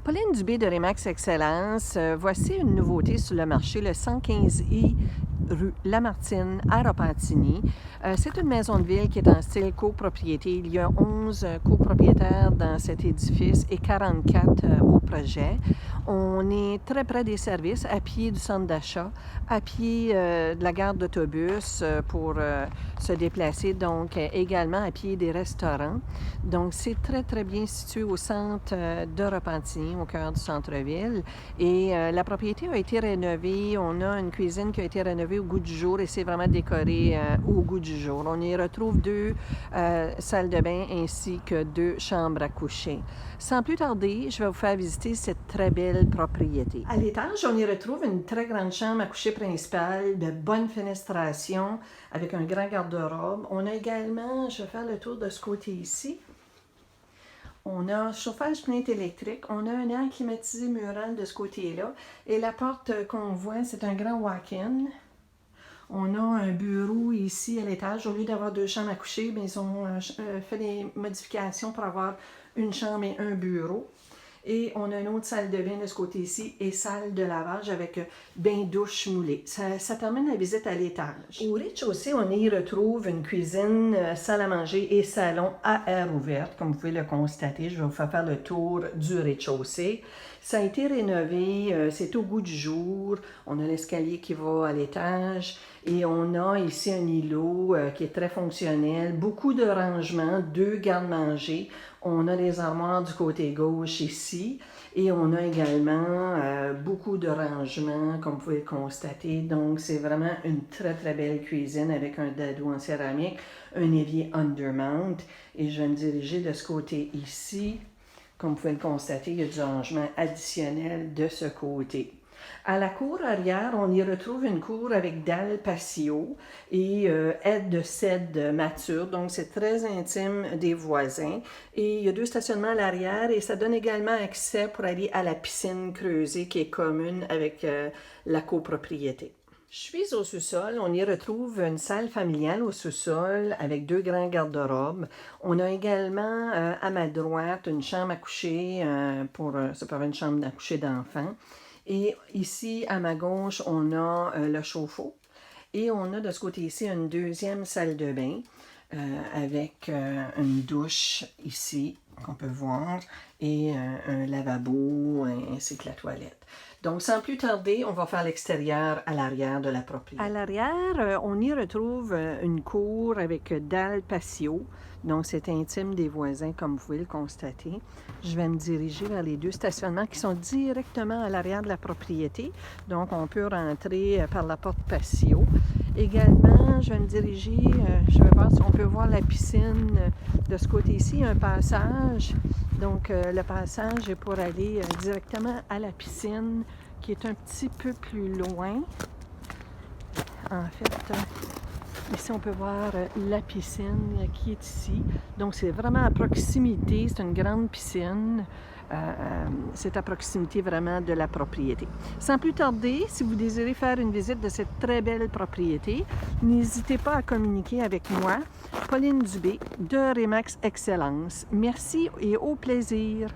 Pauline Dubé de Remax Excellence, voici une nouveauté sur le marché, le 115i rue Lamartine à Repentigny. C'est une maison de ville qui est en style copropriété. Il y a 11 copropriétaires dans cet édifice et 44 au projet. On est très près des services, à pied du centre d'achat, à pied de la gare d'autobus pour se déplacer, donc également à pied des restaurants. Donc c'est très très bien situé au centre de Repentigny, au cœur du centre-ville. Et la propriété a été rénovée. On a une cuisine qui a été rénovée au goût du jour et c'est vraiment décoré au goût du jour. On y retrouve 2 salles de bain ainsi que 2 chambres à coucher. Sans plus tarder, je vais vous faire visiter cette très belle propriété. À l'étage, on y retrouve une très grande chambre à coucher principale de bonne fenestration avec un grand garde-robe. On a également, je vais faire le tour de ce côté ici. On a chauffage plainte électrique, on a un air climatisé mural de ce côté-là et la porte qu'on voit, c'est un grand walk-in. On a un bureau ici à l'étage. Au lieu d'avoir 2 chambres à coucher, bien, ils ont fait des modifications pour avoir une chambre et un bureau. Et on a une autre salle de bain de ce côté-ci et salle de lavage avec bain-douche moulé. Ça termine la visite à l'étage. Au rez-de-chaussée, on y retrouve une cuisine, salle à manger et salon à air ouverte. Comme vous pouvez le constater, je vais vous faire le tour du rez-de-chaussée. Ça a été rénové, c'est au goût du jour. On a l'escalier qui va à l'étage et on a ici un îlot qui est très fonctionnel. Beaucoup de rangements, 2 garde-manger. On a les armoires du côté gauche ici et on a également beaucoup de rangements comme vous pouvez le constater. Donc c'est vraiment une très très belle cuisine avec un dado en céramique, un évier undermount et je vais me diriger de ce côté ici. Comme vous pouvez le constater, il y a du rangement additionnel de ce côté. À la cour arrière, on y retrouve une cour avec dalle patio et aide de cèdre mature, donc c'est très intime des voisins. Et il y a 2 stationnements à l'arrière et ça donne également accès pour aller à la piscine creusée qui est commune avec la copropriété. Je suis au sous-sol. On y retrouve une salle familiale au sous-sol avec 2 grands garde-robes. On a également à ma droite une chambre à coucher ça peut être une chambre à coucher d'enfant. Et ici, à ma gauche, on a le chauffe-eau. Et on a de ce côté-ci une 2e salle de bain avec une douche ici qu'on peut voir et un lavabo ainsi que la toilette. Donc, sans plus tarder, on va faire l'extérieur à l'arrière de la propriété. À l'arrière, on y retrouve une cour avec dalle patio. Donc, c'est intime des voisins, comme vous pouvez le constater. Je vais me diriger vers les 2 stationnements qui sont directement à l'arrière de la propriété. Donc, on peut rentrer par la porte patio. Également, je vais me diriger, je vais voir si on peut voir la piscine de ce côté-ci, un passage. Donc, le passage est pour aller directement à la piscine qui est un petit peu plus loin. En fait, ici, on peut voir la piscine qui est ici. Donc, c'est vraiment à proximité. C'est une grande piscine. C'est à proximité vraiment de la propriété. Sans plus tarder, si vous désirez faire une visite de cette très belle propriété, n'hésitez pas à communiquer avec moi, Pauline Dubé de Remax Excellence. Merci et au plaisir!